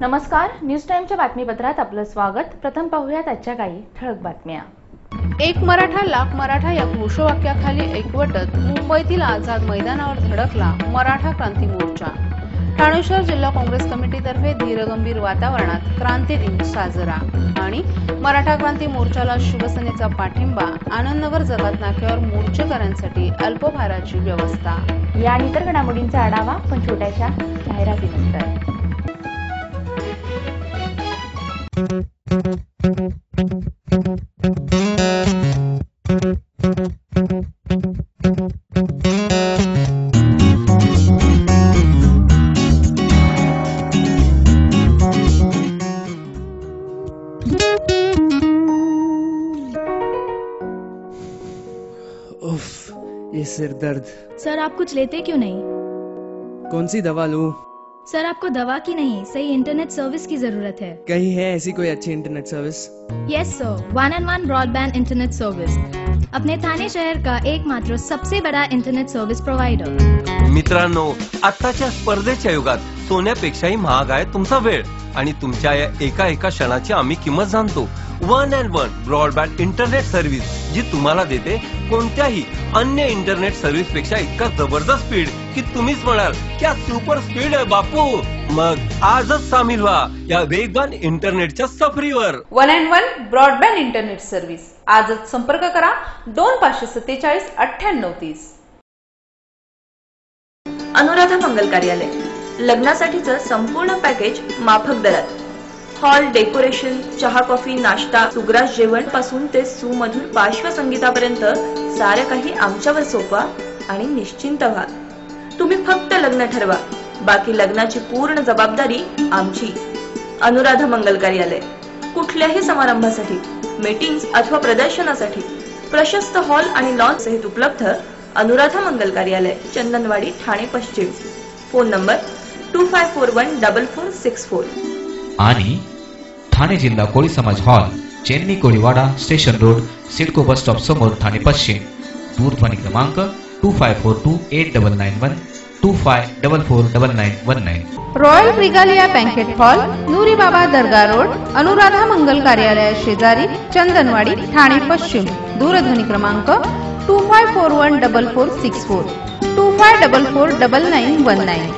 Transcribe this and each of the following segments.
नमस्कार, न्यूज टाइमच्या बातमीपत्रात आपलं स्वागत। प्रथम पाहूयात आजच्या काही ठळक बातम्या। एक मराठा लाख मराठा या घोषवाक्याखाली एकवटत मुंबईतील आझाद मैदानावर धडकला मराठा क्रांती मोर्चा। ठाणे शहर जिल्हा काँग्रेस कमिटीतर्फे धीरगंभीर वातावरणात क्रांती दिन साजरा आणि मराठा क्रांती मोर्चाला शिवसेनेचा पाठिंबा। आनंदनगर जगात नाक्यावर मोर्चेकऱ्यांसाठी अल्पभाराची व्यवस्था। या आणि इतर घडामोडींचा आढावा पण छोट्याशा जाहिरातीनंतर। उफ, ये सिर दर्द। सर आप कुछ लेते क्यों नहीं? कौन सी दवा लूं? सर आपको दवा की नहीं, सही इंटरनेट सर्विस की जरूरत है। कहीं है ऐसी कोई अच्छी internet service? Yes sir, 1&1 broadband internet service, अपने ठाणे शहर का एकमात्र सबसे बड़ा इंटरनेट सर्विस प्रोवाइडर। मित्रांनो, आताच्या स्पर्धेच्या युगात सोन्यापेक्षाही महाग आहे तुमचा वेळ आणि तुमच्या या एका क्षणाची आम्ही किंमत जाणतो। 1&1 ब्रॉडबँड इंटरनेट सर्व्हिस जी तुम्हाला देते कोणत्याही अन्य इंटरनेट सर्व्हिस पेक्षा इतका जबरदस्त स्पीड की तुम्हीच म्हणाल क्या सुपर स्पीड आहे बापू। मग आजच सामील व्हा या वेगवान इंटरनेटच्या सफरीवर। 1&1 ब्रॉडबँड इंटरनेट सर्व्हिस, आजच संपर्क करा 2547 9830। अनुराधा मंगल कार्यालय, लग्नासाठीचं संपूर्ण पॅकेज माफक दरात। हॉल, डेकोरेशन, चहा, कॉफी, नाश्ता, सुग्रास जेवण पासून ते सुमधुर पार्श्वसंगीतापर्यंत सारे काही आमच्यावर सोपवा आणि निश्चिंत व्हा। तुम्ही फक्त लग्न ठरवा, बाकी लग्नाची पूर्ण जबाबदारी आमची। अनुराधा मंगल कार्यालय, कुठल्याही समारंभासाठी, मीटिंग्स अथवा प्रदर्शनासाठी प्रशस्त हॉल आणि लॉन सहित उपलब्ध। अनुराधा मंगल कार्यालय, चंदनवाडी, ठाणे पश्चिम। फोन नंबर 25414464 आणि ठाणे जिल्हा कोळी समाज hall, Chennai Koliwada, station road, CIDCO bus stop समोर, ठाणे पश्चिम। दूरध्वनी क्रमांक 25428991 25449919। Royal regalia banquet hall, Noori बाबा दर्गा रोड, अनुराधा मंगल कार्यालय शेजारी, चंदनवाडी, ठाणे पश्चिम। दूरध्वनी क्रमांक 25414464 25449919।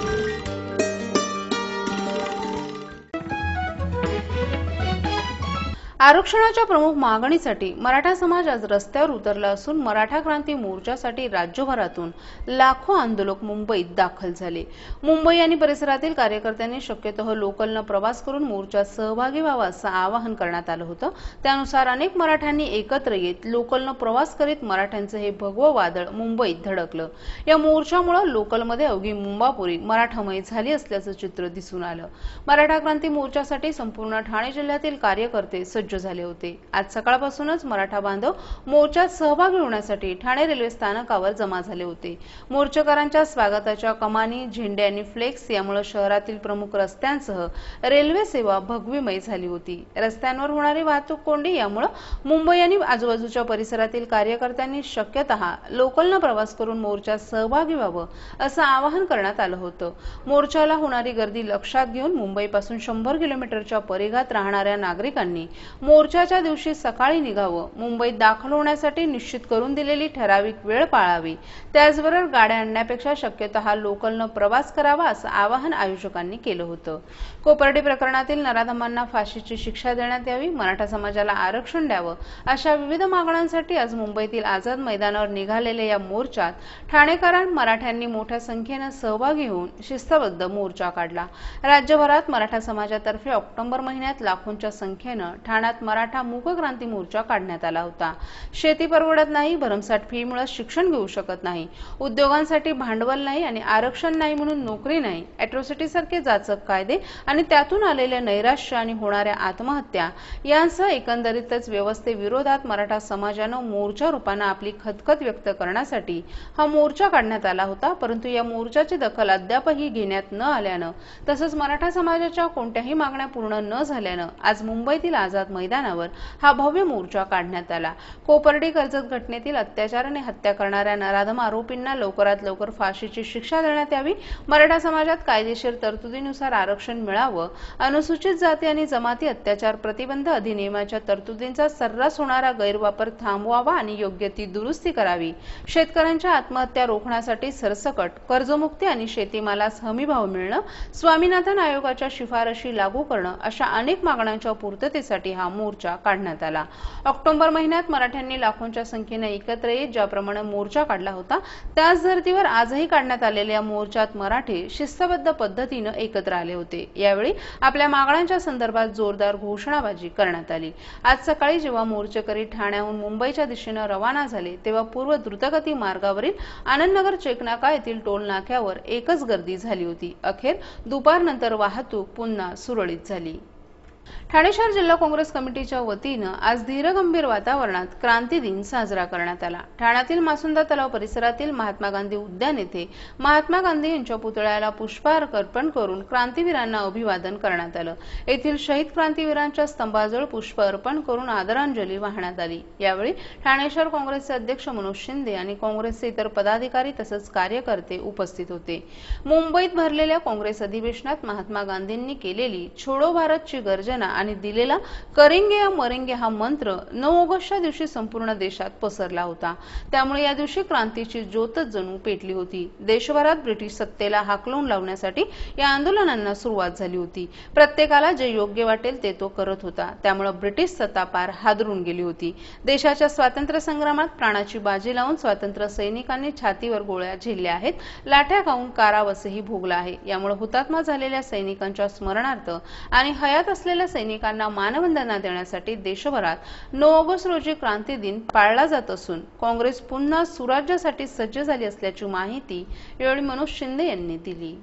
आरक्षणाच्या प्रमुख मागणीसाठी मराठा समाज आज रस्त्यावर उतरला असून मराठा क्रांती मोर्चासाठी राज्यभरातून लाखो आंदोलक मुंबईत दाखल झाले। मुंबई आणि परिसरातील कार्यकर्त्यांनी शक्यतः लोकलनं प्रवास करून मोर्चात सहभागी व्हावा असं आवाहन करण्यात आलं होतं। त्यानुसार अनेक मराठ्यांनी एकत्र येत लोकलनं प्रवास करीत मराठ्यांचं हे भगवं वादळ मुंबईत धडकलं। या मोर्चामुळे लोकलमध्ये अवघी मुंबापुरी मराठामय झाली असल्याचं चित्र दिसून आलं। मराठा क्रांती मोर्चासाठी संपूर्ण ठाणे जिल्ह्यातील कार्यकर्ते सज्ज झाले होते। आज सकाळपासूनच मराठा बांधव मोर्चात सहभागी होण्यासाठी ठाणे रेल्वे स्थानकावर जमा झाले होते। मोर्चेकरांच्या स्वागताच्या कमानी, झेंडे आणि फ्लेक्स यामुळे शहरातील प्रमुख रस्त्यांसह रेल्वे सेवा भगवीमय झाली होती। रस्त्यांवर होणारी वाहतूक कोंडी यामुळे मुंबई आणि आजूबाजूच्या परिसरातील कार्यकर्त्यांनी शक्यतः लोकलनं प्रवास करून मोर्चात सहभागी व्हावं असं आवाहन करण्यात आलं होतं। मोर्चाला होणारी गर्दी लक्षात घेऊन मुंबईपासून 100 किलोमीटरच्या परिघात राहणाऱ्या नागरिकांनी मोर्चाच्या दिवशी सकाळी निघावं, मुंबईत दाखल होण्यासाठी निश्चित करून दिलेली ठराविक वेळ पाळावी, त्याचबरोबर गाड्या आणण्यापेक्षा शक्यतः लोकलनं प्रवास करावा असं आवाहन आयोजकांनी केलं होतं। कोपर्डी प्रकरणातील नराधमांना फाशीची शिक्षा देण्यात यावी, मराठा समाजाला आरक्षण द्यावं अशा विविध मागण्यांसाठी आज मुंबईतील आझाद मैदानावर निघालेल्या या मोर्चात ठाणेकरांनी मराठ्यांनी मोठ्या संख्येनं सहभागी होऊन शिस्तबद्ध मोर्चा काढला। राज्यभरात मराठा समाजातर्फे ऑक्टोबर महिन्यात लाखोंच्या संख्येनं ठाण्यात मराठा मूक क्रांती मोर्चा काढण्यात आला होता। शेती परवडत नाही, भरमसाठ फीमुळे शिक्षण घेऊ शकत नाही, उद्योगांसाठी भांडवल नाही आणि आरक्षण नाही म्हणून नोकरी नाही, अॅट्रॉसिटी सारखे जाचक कायदे आणि त्यातून आलेले नैराश्य आणि होणाऱ्या आत्महत्या यांसह एकंदरीतच व्यवस्थेविरोधात मराठा समाजानं मोर्चा रूपाने आपली खदखद व्यक्त करण्यासाठी हा मोर्चा काढण्यात आला होता। परंतु या मोर्चाची दखल अद्यापही घेण्यात न आल्यानं तसंच मराठा समाजाच्या कोणत्याही मागण्या पूर्ण न झाल्यानं आज मुंबईतील आझाद मैदानावर हा भव्य मोर्चा काढण्यात आला. कोपर्डी कर्जत घटनेतील अत्याचार आणि हत्या करणाऱ्या नराधम आरोपींना लवकरात लवकर फाशीची शिक्षा देण्यात यावी, मराठा समाजात कायदेशीर तरतुदीनुसार आरक्षण मिळावं, अनुसूचित जाती आणि जमाती अत्याचार प्रतिबंध अधिनियमाच्या तरतुदींचा सर्रास होणारा गैरवापर थांबवावा आणि योग्य ती दुरुस्ती करावी, शेतकऱ्यांच्या आत्महत्या रोखण्यासाठी सरसकट कर्जमुक्ती आणि शेतीमालास हमीभाव मिळणं, स्वामीनाथन आयोगाच्या शिफारशी लागू करणं अशा अनेक मागण्यांच्या पूर्ततेसाठी हा मोर्चा काढण्यात आला. ऑक्टोबर महिन्यात मराठ्यांनी लाखोंच्या संख्येने एकत्र येत ज्याप्रमाणे मोर्चा काढला होता त्याच धर्तीवर आजही काढण्यात आलेल्या मोर्चात मराठी शिस्तबद्ध पद्धतीने एकत्र आले होते. यावेळी आपल्या मागण्यांच्या संदर्भात जोरदार घोषणाबाजी करण्यात आली. आज सकाळी जेव्हा मोर्चेकरी ठाण्याहून मुंबईच्या दिशेने रवाना झाले तेव्हा पूर्व द्रुतगती मार्गावरील आनंदनगर चेकनाका येथील टोल नाक्यावर एकच गर्दी झाली होती. अखेर दुपारनंतर वाहतूक पुन्हा सुरळीत झाली. ठाणे शहर जिल्हा काँग्रेस कमिटीच्या वतीनं आज धीरगंभीर वातावरणात क्रांती दिन साजरा करण्यात आला. ठाण्यातील मासुंदा तलाव परिसरातील महात्मा गांधी उद्यान येथे महात्मा गांधी यांच्या पुतळ्याला पुष्पहार अर्पण करून क्रांतीवीरांना अभिवादन करण्यात आलं. येथील शहीद क्रांतीवीरांच्या स्तंभाजवळ पुष्प अर्पण करून आदरांजली वाहण्यात आली. यावेळी ठाणे शहर काँग्रेसचे अध्यक्ष मनोज शिंदे आणि काँग्रेसचे इतर पदाधिकारी तसंच कार्यकर्ते उपस्थित होते. मुंबईत भरलेल्या काँग्रेस अधिवेशनात महात्मा गांधींनी केलेली छोडो भारतची गर्जना आणि दिलेला करेंगे या मरेंगे हा मंत्र 9 ऑगस्टच्या दिवशी संपूर्ण देशात पसरला होता. त्यामुळे या दिवशी क्रांतीची ज्योतच जणू पेटली होती. देशभरात ब्रिटिश सत्तेला हाकलून लावण्यासाठी या आंदोलनांना सुरुवात झाली होती. प्रत्येकाला जे योग्य वाटेल ते तो करत होता. त्यामुळे ब्रिटिश सत्ता पार हादरून गेली होती. देशाच्या स्वातंत्र्य संग्रामात प्राणाची बाजी लावून स्वातंत्र्य सैनिकांनी छातीवर गोळ्या झेलल्या आहेत, लाठ्या खाऊन कारावासही भोगला आहे. यामुळे हुतात्मा झालेल्या सैनिकांच्या स्मरणार्थ आणि हयात असलेल्या सैनिकांना मानवंदना देण्यासाठी देशभरात 9 ऑगस्ट रोजी क्रांती दिन पाळला जात असून काँग्रेस पुन्हा सुराज्यासाठी सज्ज झाली असल्याची माहिती यावेळी मनोज शिंदे यांनी दिली.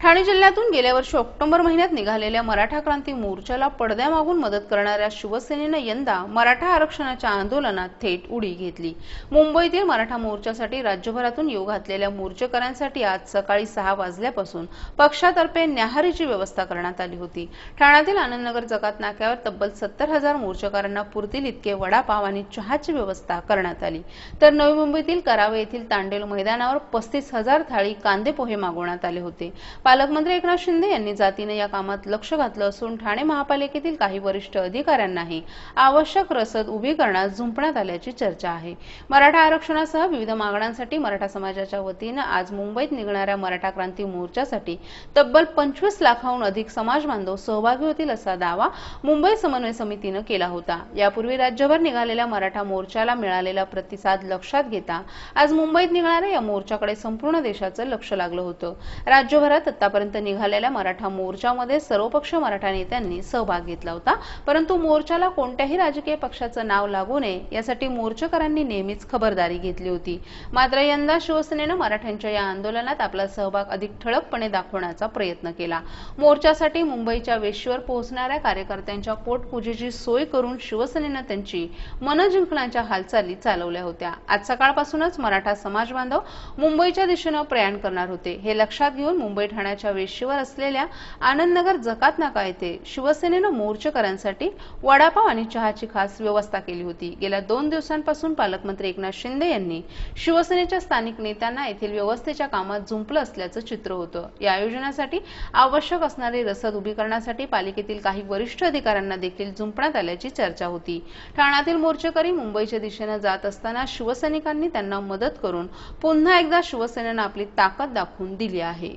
ठाणे जिल्ह्यातून गेल्या वर्षी ऑक्टोबर महिन्यात निघालेल्या मराठा क्रांती मोर्चाला पडद्यामागून मदत करणाऱ्या शिवसेनेनं यंदा मराठा आरक्षणाच्या आंदोलनात थेट उडी घेतली. मुंबईतील मराठा मोर्चासाठी राज्यभरातून येऊ घातलेल्या मोर्चेकऱ्यांसाठी आज सकाळी 6 वाजल्यापासून पक्षातर्फे न्याहारीची व्यवस्था करण्यात आली होती. ठाण्यातील आनंदनगर जकात नाक्यावर तब्बल 70,000 मोर्चेकऱ्यांना पुरतील इतके वडापाव आणि चहाची व्यवस्था करण्यात आली. तर नवी मुंबईतील करावे येथील तांडेल मैदानावर 35,000 थाळी कांदे पोहे मागवण्यात आले होते. पालकमंत्री एकनाथ शिंदे यांनी जातीने या कामात लक्ष घातलं असून ठाणे महापालिकेतील काही वरिष्ठ अधिकाऱ्यांनाही आवश्यक रसद उभी करण्यास झुंपण्यात आल्याची चर्चा आहे. मराठा आरक्षणासह विविध मागण्यांसाठी मराठा समाजाच्या वतीनं आज मुंबईत निघणाऱ्या मराठा क्रांती मोर्चासाठी तब्बल 25 लाखाहून अधिक समाज बांधव सहभागी होतील असा दावा मुंबई समन्वय समितीनं केला होता. यापूर्वी राज्यभर निघालेल्या मराठा मोर्चाला मिळालेला प्रतिसाद लक्षात घेता आज मुंबईत निघणाऱ्या या मोर्चाकडे संपूर्ण देशाचं लक्ष लागलं होतं. राज्यभरात आतापर्यंत निघालेल्या मराठा मोर्चामध्ये सर्वपक्षीय मराठा नेत्यांनी सहभाग घेतला होता. परंतु मोर्चाला कोणत्याही राजकीय पक्षाचं नाव लागू नये यासाठी मोर्चेकरांनी नेहमीच खबरदारी घेतली होती. मात्र यंदा शिवसेनेनं मराठ्यांच्या या आंदोलनात आपला सहभाग अधिक ठळकपणे दाखवण्याचा प्रयत्न केला. मोर्चासाठी मुंबईच्या वेशीवर पोहोचणाऱ्या कार्यकर्त्यांच्या पोटपूजेची सोय करून शिवसेनेनं त्यांची मन जिंकण्याच्या हालचाली चालवल्या होत्या. आज सकाळपासूनच मराठा समाज बांधव मुंबईच्या दिशेनं प्रयाण करणार होते. हे लक्षात घेऊन मुंबई ठाण्याच्या वेशीवर असलेल्या आनंदनगर जकात नाका येथे शिवसेनेनं मोर्चेकऱ्यांसाठी वडापाव आणि चहाची खास व्यवस्था केली होती. गेल्या 2 दिवसांपासून पालकमंत्री एकनाथ शिंदे यांनी शिवसेनेच्या स्थानिक नेत्यांना येथील व्यवस्थेच्या कामात झुंपलं असल्याचं चित्र होतं. या आयोजनासाठी आवश्यक असणारी रसद उभी करण्यासाठी पालिकेतील काही वरिष्ठ अधिकाऱ्यांना देखील झुंपण्यात आल्याची चर्चा होती. ठाण्यातील मोर्चेकरी मुंबईच्या दिशेनं जात असताना शिवसैनिकांनी त्यांना मदत करून पुन्हा एकदा शिवसेनेनं आपली ताकद दाखवून दिली आहे.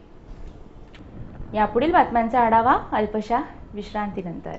यापुढील बातम्यांचा आढावा अल्पशा विश्रांतीनंतर.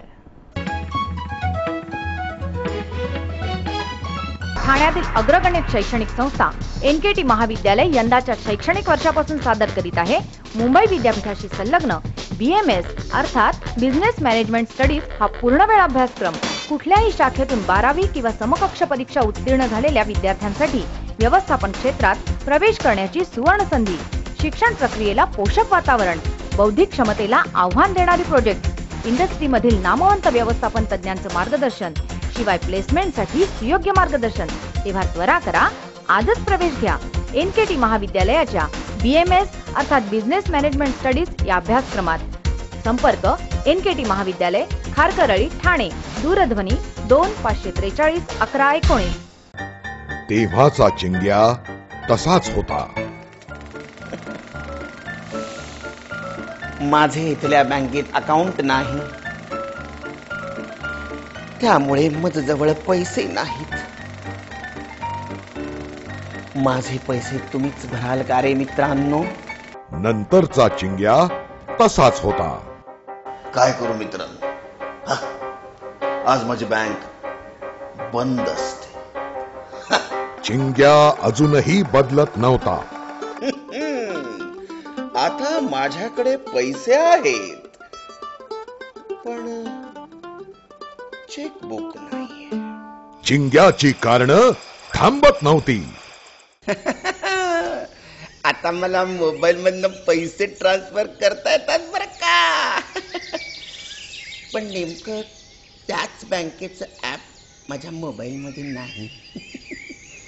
ठाण्यातील अग्रगण्य शैक्षणिक संस्था एनकेटी महाविद्यालय यंदाच्या शैक्षणिक वर्षापासून सादर करीत आहे मुंबई विद्यापीठाशी संलग्न BMS अर्थात बिझनेस मॅनेजमेंट स्टडीज हा पूर्णवेळ अभ्यासक्रम. कुठल्याही शाखेतून 12वी किंवा समकक्ष परीक्षा उत्तीर्ण झालेल्या विद्यार्थ्यांसाठी व्यवस्थापन क्षेत्रात प्रवेश करण्याची सुवर्ण संधी. शिक्षण प्रक्रियेला पोषक वातावरण, बौद्धिक क्षमतेला आव्हान देणारी प्रोजेक्ट, इंडस्ट्रीमधील नामवंत व्यवस्थापन तज्ञांचं मार्गदर्शन, शिवाय प्लेसमेंटसाठी सुयोग्य मार्गदर्शन. तेव्हा त्वरा करा, आजच प्रवेश घ्या एनकेटी महाविद्यालयाच्या BMS अर्थात बिझनेस मॅनेजमेंट स्टडीज या अभ्यासक्रमात. संपर्क एनकेटी महाविद्यालय, खारकरळी ठाणे दूरध्वनी 25431119. तेव्हाचा चिंग्या तसाच होता. माझे इथल्या बँकेत अकाउंट नाही, त्यामुळे माझ्याजवळ पैसे नाहीत. माझे पैसे तुम्हीच भराल का रे मित्रांनो? नंतरचा चिंग्या तसाच होता. काय करू मित्रांनो, आज माझी बँक बंद असते. चिंग्या अजूनही बदलत नव्हता. आता माझ्याकडे पैसे आहेत, पण चेकबुक नाही. चिंग्याची कारणं थांबत नव्हती. आता मला मोबाईल मधनं पैसे ट्रान्सफर करता येतात बरं का. पण नेमकं त्याच बँकेचं ऍप माझ्या मोबाईल मध्ये नाही.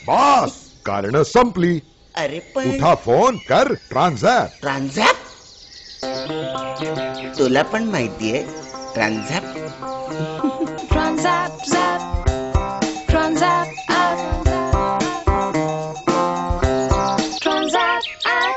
बस कारणं संपली. अरे पण उठा, फोन कर, ट्रान्झॅक्ट. ट्रान्झॅक्ट तुला पण माहितीये transact? Transact, zap, transact, app. Transact, app.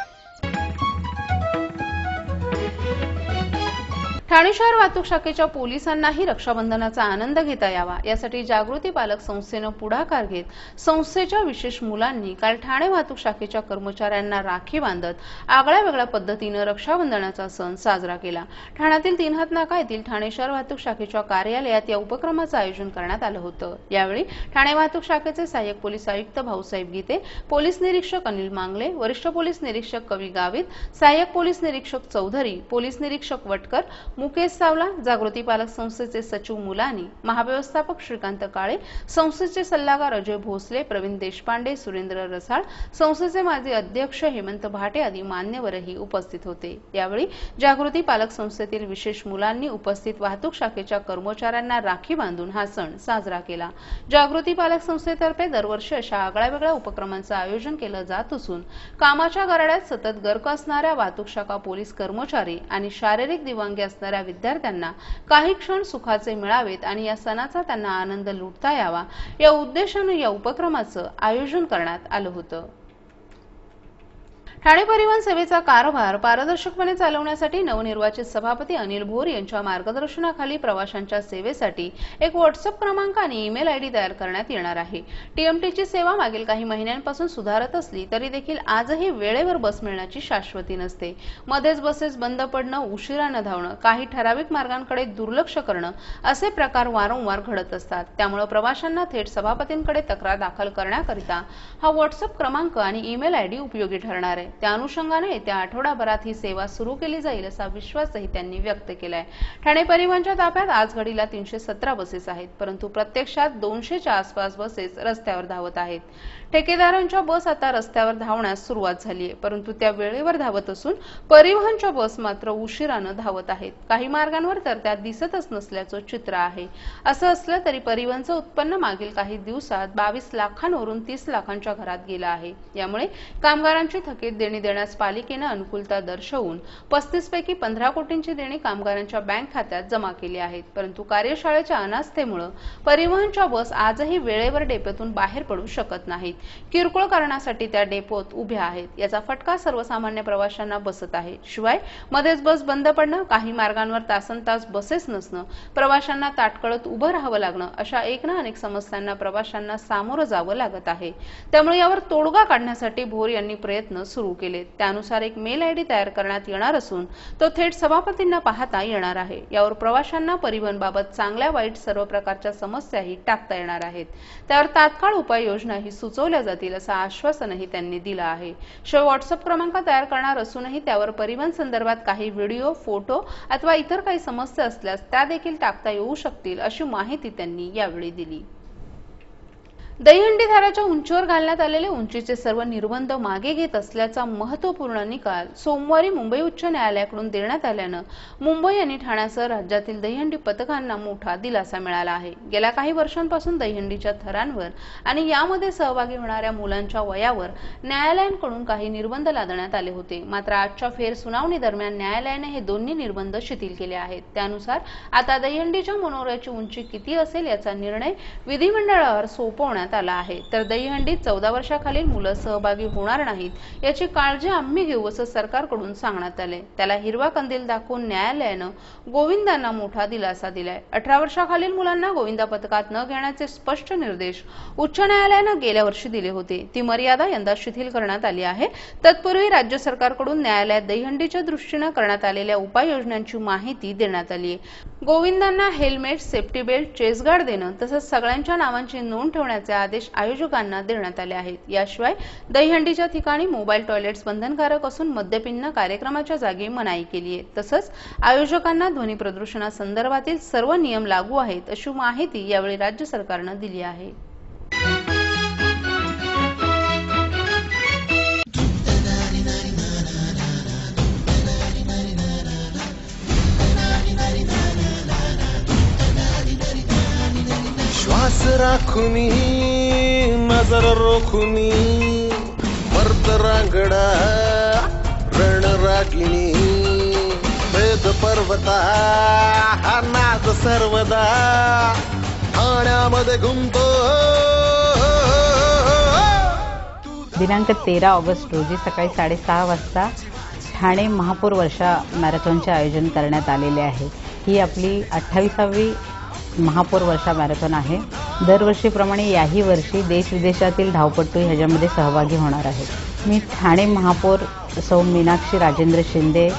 Thane शहर वाहतूक शाखेच्या पोलिसांनाही रक्षाबंधनाचा आनंद घेता यावा यासाठी जागृती पालक संस्थेनं पुढाकार घेत संस्थेच्या विशेष मुलांनी काल ठाणे वाहतूक शाखेच्या कर्मचाऱ्यांना राखी बांधत आगळ्या वेगळ्या पद्धतीनं रक्षाबंधनाचा सण साजरा केला. ठाण्यातील 3 हात नाका येथील ठाणे शहर वाहतूक शाखेच्या कार्यालयात या उपक्रमाचं आयोजन करण्यात आलं होतं. यावेळी ठाणे वाहतूक शाखेचे सहाय्यक पोलीस आयुक्त भाऊसाहेब गीते, पोलीस निरीक्षक अनिल मांगले, वरिष्ठ पोलीस निरीक्षक कवी गावित, सहाय्यक पोलीस निरीक्षक चौधरी, पोलीस निरीक्षक वटकर, मुकेश सावला, जागृती पालक संस्थेचे सचिव मुलानी, महाव्यवस्थापक श्रीकांत काळे, संस्थेचे सल्लागार अजय भोसले, प्रवीण देशपांडे, सुरेंद्र रसाळ, संस्थेचे माजी अध्यक्ष हेमंत भाटे आदी मान्यवरही उपस्थित होते. यावेळी जागृती पालक संस्थेतील विशेष मुलांनी उपस्थित वाहतूक शाखेच्या कर्मचाऱ्यांना राखी बांधून हा सण साजरा केला. जागृती पालक संस्थेतर्फे दरवर्षी अशा आगळ्यावेगळ्या उपक्रमांचं आयोजन केलं जात असून कामाच्या गराड्यात सतत गर्क असणाऱ्या वाहतूक शाखा पोलीस कर्मचारी आणि शारीरिक दिव्यांगी असणाऱ्या विद्यार्थ्यांना काही क्षण सुखाचे मिळावेत आणि या सणाचा त्यांना आनंद लुटता यावा या उद्देशाने या उपक्रमाचं आयोजन करण्यात आलं होतं. ठाणे परिवहन सेवेचा कारभार पारदर्शकपणे चालवण्यासाठी नवनिर्वाचित सभापती अनिल भोर यांच्या मार्गदर्शनाखाली प्रवाशांच्या सेवेसाठी एक व्हॉट्सअप क्रमांक आणि ईमेल आयडी तयार करण्यात येणार आहे. टीएमटीची सेवा मागील काही महिन्यांपासून सुधारत असली तरी देखील आजही वेळेवर बस मिळण्याची शाश्वती नसते. मध्येच बसेस बंद पडणं, उशिरानं धावणं, काही ठराविक मार्गांकडे दुर्लक्ष करणं असे प्रकार वारंवार घडत असतात. त्यामुळे प्रवाशांना थेट सभापतींकडे तक्रार दाखल करण्याकरिता हा व्हॉट्सअप क्रमांक आणि ईमेल आयडी उपयोगी ठरणार आहे. त्या अनुषंगाने येत्या आठवडाभरात ही सेवा सुरू केली जाईल असा विश्वासही त्यांनी व्यक्त केलाय. ठाणे परिवहनच्या ताफ्यात आज घडीला 317 बसेस आहेत, परंतु प्रत्यक्षात 200च्या आसपास बसेस रस्त्यावर धावत आहेत. ठेकेदारांच्या बस आता रस्त्यावर धावण्यास सुरुवात झाली आहे, परंतु त्या वेळेवर धावत असून परिवहनच्या बस मात्र उशिरानं धावत आहेत. काही मार्गांवर तर त्या दिसतच नसल्याचं चित्र आहे. असं असलं तरी परिवहनचं उत्पन्न मागील काही दिवसात 22 लाखांवरून 30 लाखांच्या घरात गेलं आहे. यामुळे कामगारांची थकीत देणी देण्यास पालिकेनं अनुकूलता दर्शवून 35 पैकी 15 कोटींची देणी कामगारांच्या बँक खात्यात जमा केली आहेत. परंतु कार्यशाळेच्या अनास्थेमुळे परिवहनच्या बस आजही वेळेवर डेपोतून बाहेर पडू शकत नाहीत. किरकोळ कारणासाठी त्या डेपोत उभ्या आहेत. याचा फटका सर्वसामान्य प्रवाशांना बसत आहे. शिवाय मध्येच बस बंद पडणं, काही मार्गांवर तासनतास बसेस नसणं, प्रवाशांना ताटकळत उभं राहावं लागणं अशा एक ना अनेक समस्यांना प्रवाशांना सामोरं जावं लागत आहे. त्यामुळे यावर तोडगा काढण्यासाठी भोर यांनी प्रयत्न सुरू केले. त्यानुसार एक मेल आयडी तयार करण्यात येणार असून तो थेट सभापतींना पाहता येणार आहे. यावर प्रवाशांना परिवहनबाबत चांगल्या वाईट सर्व प्रकारच्या समस्याही टाकता येणार आहेत. त्यावर तात्काळ उपाययोजनाही सुचवल्या जातील असं आश्वासनही त्यांनी दिलं आहे. शिवाय व्हॉट्सअप क्रमांक तयार करणार असूनही त्यावर परिवहन संदर्भात काही व्हिडिओ, फोटो अथवा इतर काही समस्या असल्यास त्या देखील टाकता येऊ शकतील अशी माहिती त्यांनी यावेळी दिली. दहीहंडी थाराच्या उंचीवर घालण्यात आलेले उंचीचे सर्व निर्बंध मागे घेत असल्याचा महत्वपूर्ण निकाल सोमवारी मुंबई उच्च न्यायालयाकडून देण्यात आल्यानं मुंबई आणि ठाण्यासह राज्यातील दहीहंडी पथकांना मोठा दिलासा मिळाला आहे. गेल्या काही वर्षांपासून दहीहंडीच्या थरांवर आणि यामध्ये सहभागी होणाऱ्या मुलांच्या वयावर न्यायालयांकडून काही निर्बंध लादण्यात आले होते. मात्र आजच्या फेरसुनावणी दरम्यान न्यायालयाने हे दोन्ही निर्बंध शिथिल केले आहेत. त्यानुसार आता दहीहंडीच्या मनोऱ्याची उंची किती असेल याचा निर्णय विधिमंडळावर सोपवण्यात आला आहे. तर दहीहंडीत 14 वर्षाखालील मुलं सहभागी होणार नाहीत याची काळजी आम्ही घेऊ असं सरकारकडून सांगण्यात आले. त्याला हिरवा कंदील दाखवून न्यायालयानं गोविंदांना मोठा दिलासा दिलाय. 18 वर्षाखालील मुलांना गोविंदा पथकात न घेण्याचे स्पष्ट निर्देश उच्च न्यायालयानं गेल्या वर्षी दिले होते. ती मर्यादा यंदा शिथिल करण्यात आली आहे. तत्पूर्वी राज्य सरकारकडून न्यायालयात दहीहंडीच्या दृष्टीनं करण्यात आलेल्या उपाययोजनांची माहिती देण्यात आली आहे. गोविंदांना हेल्मेट, सेफ्टी बेल्ट, चेसगार्ड देणं तसंच सगळ्यांच्या नावांची नोंद ठेवण्याचे आदेश आयोजकांना देण्यात आले आहेत. याशिवाय दहीहंडीच्या ठिकाणी मोबाईल टॉयलेट्स बंधनकारक असून मद्यपींना कार्यक्रमाच्या जागी मनाई केली आहे. तसंच आयोजकांना ध्वनी प्रदूषणासंदर्भातील सर्व नियम लागू आहेत अशी माहिती यावेळी राज्य सरकारनं दिली आहे. श्वास राखुनी नजर रोखुनी मर्द रांगडा रणरागिणी वेद पर्वता हा नाद सर्वदा ठाण्यामध्ये घुमतो. दिनांक 13 ऑगस्ट रोजी सकाळी 6:30 वाजता ठाणे महापौर वर्षा मॅरेथॉनचे आयोजन करण्यात आलेले आहे. ही आपली 28वी महापौर वर्षा मॅरेथॉन आहे. दरवर्षीप्रमाणे याही वर्षी देश विदेशातील धावपटू ह्याच्यामध्ये सहभागी होणार आहेत. मी ठाणे महापौर सौ मीनाक्षी राजेंद्र शिंदे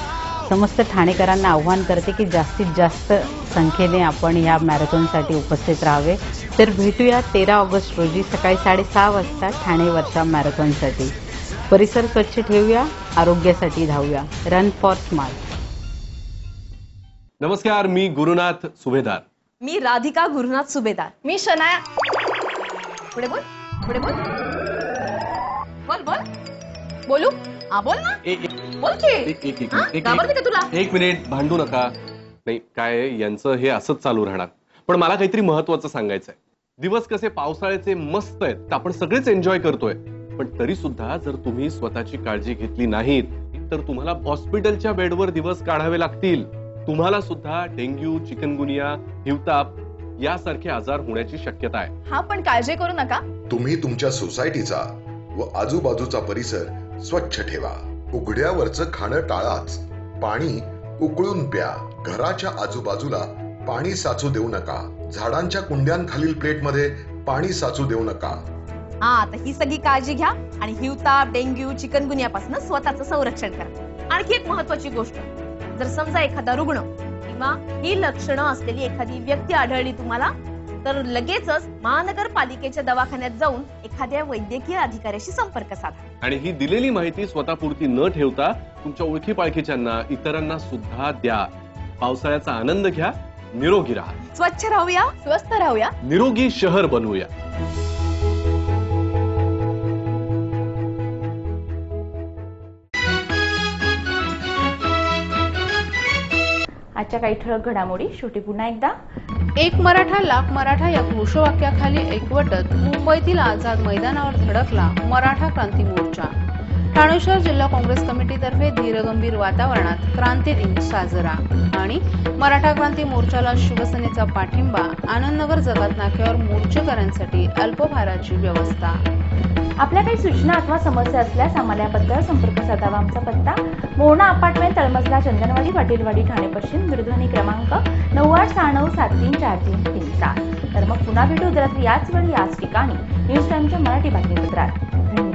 समस्त ठाणेकरांना आव्हान करते की जास्तीत जास्त संख्येने आपण या मॅरेथॉनसाठी उपस्थित राहावे. तर भेटूया 13 ऑगस्ट रोजी सकाळी 6:30 वाजता ठाणे वर्षा मॅरेथॉनसाठी. परिसर स्वच्छ ठेवूया, आरोग्यासाठी धावूया. Run for smart. नमस्कार, मी गुरुनाथ सुभेदार. मी राधिका गुरुनाथ सुभेदार. मी शनाया. पुढे बोल, पुढे बोल, बोल बोल, बोलू. बोल ना, बोल की. घाबरते का तुला? एक मिनिट, भांडू नका. नाही काय यांचं हे असंच चालू राहणार. पण मला काहीतरी महत्वाचं सांगायचंय. दिवस कसे पावसाळ्याचे मस्त आहेत, तर आपण सगळेच एन्जॉय करतोय. पण तरी सुद्धा जर तुम्ही स्वतःची काळजी घेतली नाहीत तर तुम्हाला हॉस्पिटलच्या बेडवर दिवस काढावे लागतील. तुम्हाला सुद्धा डेंग्यू, चिकनगुनिया, हिवताप यासारखे आजार होण्याची शक्यता आहे. हा, पण काळजी करू नका. तुम्ही तुमच्या सोसायटीचा व आजूबाजूचा परिसर स्वच्छ ठेवा. उघड्यावरचं खाणं टाळाच. पाणी उकळून प्या. घराच्या आजूबाजूला पाणी साचू देऊ नका. झाडांच्या कुंड्यांखालील प्लेटमध्ये पाणी साचू देऊ नका. तर ही सगळी काळजी घ्या आणि हिवताप, डेंग्यू, चिकनगुनियापासून स्वतःचं संरक्षण करा. आणखी एक महत्वाची गोष्ट, जर समजा एखादा रुग्ण किंवा ही लक्षणं असलेली एखादी व्यक्ती आढळली तुम्हाला, तर लगेचच महानगरपालिकेच्या दवाखान्यात जाऊन एखाद्या वैद्यकीय अधिकाऱ्याशी संपर्क साधा. आणि ही दिलेली माहिती स्वतःपुरती न ठेवता तुमच्या ओळखी पाळखीच्यांना, इतरांना सुद्धा द्या. पावसाळ्याचा आनंद घ्या. निरोगी राहा. स्वच्छ राहूया, स्वस्थ राहूया, निरोगी शहर बनवूया. आजच्या काही ठळक घडामोडी शेवटी पुन्हा एकदा. एक मराठा लाख मराठा या घोषवाक्याखाली एकवटत मुंबईतील आझाद मैदानावर धडकला मराठा क्रांती मोर्चा. ठाणे शहर जिल्हा काँग्रेस कमिटीतर्फे धीरगंभीर वातावरणात क्रांती दिन साजरा. आणि मराठा क्रांती मोर्चाला शिवसेनेचा पाठिंबा. आनंदनगर जगात नाक्यावर मोर्चेकऱ्यांसाठी अल्पभाराची व्यवस्था. आपल्या काही सूचना अथवा समस्या असल्यास आम्हाला याबद्दल संपर्क साधावा. आमचा पत्ता मोहना अपार्टमेंट, तळमजला, चंदनवाडी, पाटीलवाडी, ठाणे पश्चिम. दूरध्वनी क्रमांक 9869734337. तर मग पुन्हा भेटू रात्री याच वेळी याच ठिकाणी न्यूज टाइमच्या मराठी बातमीपत्रात. धन्यवाद.